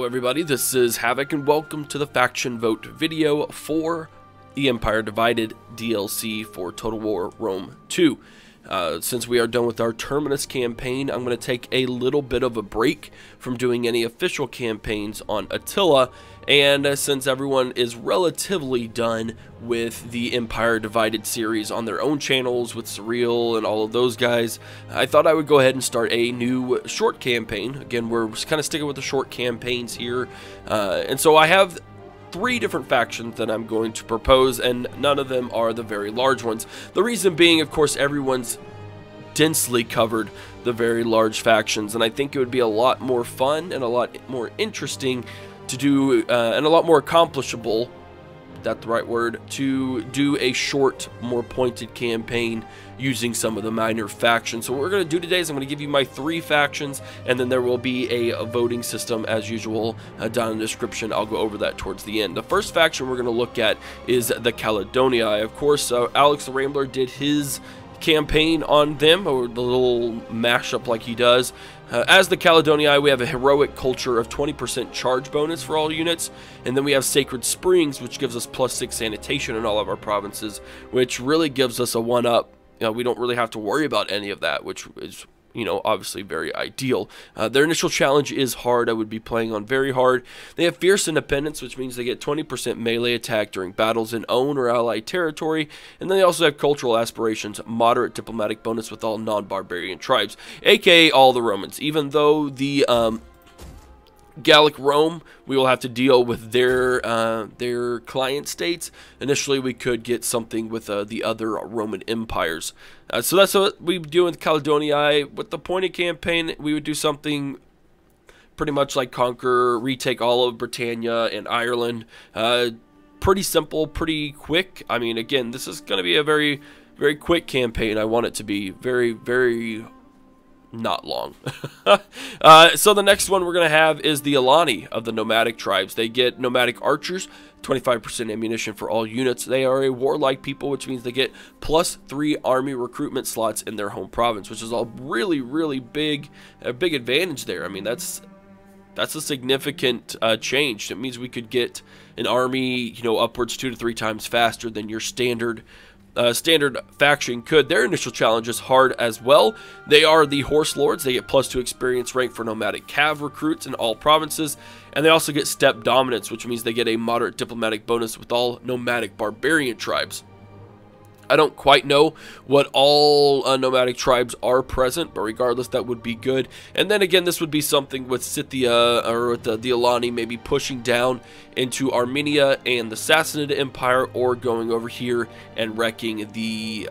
everybody, this is Havoc and welcome to the faction vote video for the Empire Divided DLC for Total War Rome 2. Since we are done with our Terminus campaign, I'm going to take a little bit of a break from doing any official campaigns on Attila, and since everyone is relatively done with the Empire Divided series on their own channels with Surreal and all of those guys, I thought I would go ahead and start a new short campaign. Again, we're just kind of sticking with the short campaigns here, and so I have 3 different factions that I'm going to propose, and none of them are the very large ones. The reason being, of course, everyone's densely covered the very large factions, and I think it would be a lot more fun and a lot more interesting to do, and a lot more accomplishable, is that the right word, to do a short, more pointed campaign using some of the minor factions. So what we're going to do today is I'm going to give you my 3 factions, and then there will be a voting system as usual down in the description. I'll go over that towards the end. The first faction we're going to look at is the Caledonii. Of course, Alex the Rambler did his campaign on them, or the little mashup like he does. As the Caledonii, we have a heroic culture of 20% charge bonus for all units, and then we have Sacred Springs, which gives us +6 sanitation in all of our provinces, which really gives us a 1-up. We don't really have to worry about any of that, which is, obviously very ideal. Their initial challenge is hard. I would be playing on very hard. They have Fierce Independence, which means they get 20% melee attack during battles in own or allied territory. And then they also have Cultural Aspirations, moderate diplomatic bonus with all non-barbarian tribes, aka all the Romans. Even though the Gallic Rome, we will have to deal with their client states. Initially, we could get something with the other Roman empires. So that's what we do with Caledonii. With the pointed campaign, we would do something pretty much like conquer, retake all of Britannia and Ireland. Pretty simple, pretty quick. I mean, again, this is going to be a very, very quick campaign. I want it to be very, very not long. So the next one we're going to have is the Alani of the nomadic tribes. They get nomadic archers, 25% ammunition for all units. They are a warlike people, which means they get +3 army recruitment slots in their home province, which is a really, really big advantage there. I mean, that's a significant change. It means we could get an army, upwards 2 to 3 times faster than your standard faction could. Their initial challenge is hard as well. They are the Horse Lords. They get +2 experience rank for nomadic cav recruits in all provinces, and they also get Steppe Dominance, which means they get a moderate diplomatic bonus with all nomadic barbarian tribes. I don't quite know what all nomadic tribes are present, but regardless, that would be good. And then again, this would be something with Scythia, or with the Alani maybe pushing down into Armenia and the Sassanid Empire, or going over here and wrecking the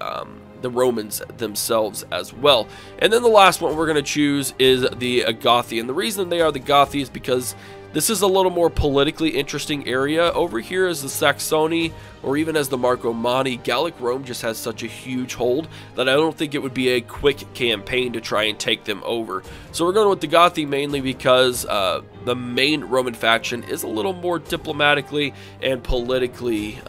Romans themselves as well. And then the last one we're going to choose is the Gothi. And the reason they are the Gothi is because this is a little more politically interesting area. Over here is the Saxony, or even as the Marcomanni. Gallic Rome just has such a huge hold that I don't think it would be a quick campaign to try and take them over. So we're going with the Gothi mainly because the main Roman faction is a little more diplomatically and politically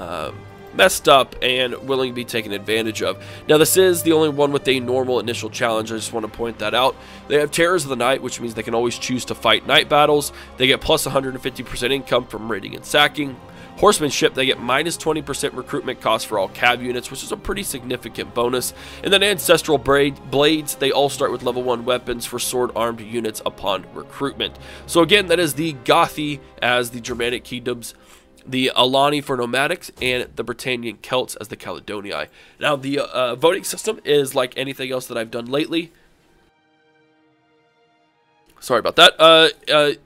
messed up and willing to be taken advantage of. Now, this is the only one with a normal initial challenge. I just want to point that out. They have Terrors of the Night, which means they can always choose to fight night battles. They get +150% income from raiding and sacking. Horsemanship, they get -20% recruitment cost for all cav units, which is a pretty significant bonus. And then Ancestral Blades, they all start with level 1 weapons for sword-armed units upon recruitment. So again, that is the Gothi as the Germanic kingdoms, the Alani for nomadics, and the Britannian Celts as the Caledonii. Now, the voting system is like anything else that I've done lately. Sorry about that.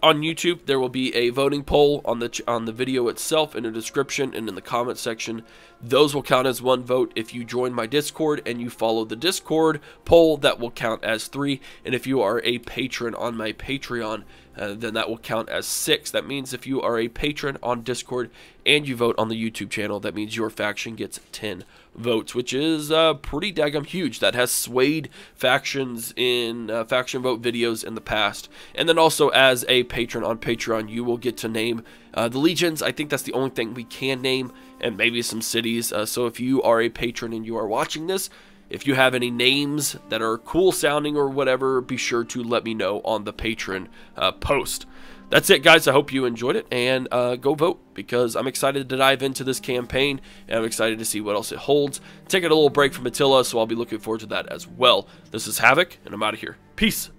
On YouTube, there will be a voting poll on the video itself, in the description and in the comment section. Those will count as 1 vote. If you join my Discord and you follow the Discord poll, that will count as 3. And if you are a patron on my Patreon, then that will count as 6. That means if you are a patron on Discord and you vote on the YouTube channel, that means your faction gets 10 votes, which is pretty daggum huge. That has swayed factions in faction vote videos in the past. And then also, as a patron on Patreon, you will get to name the legions. I think that's the only thing we can name, and maybe some cities. So if you are a patron and you are watching this, If you have any names that are cool sounding or whatever, be sure to let me know on the Patreon post. that's it, guys. I hope you enjoyed it, and go vote, because I'm excited to dive into this campaign, and I'm excited to see what else it holds. Taking a little break from Attila, so I'll be looking forward to that as well. This is Havoc, and I'm out of here. Peace.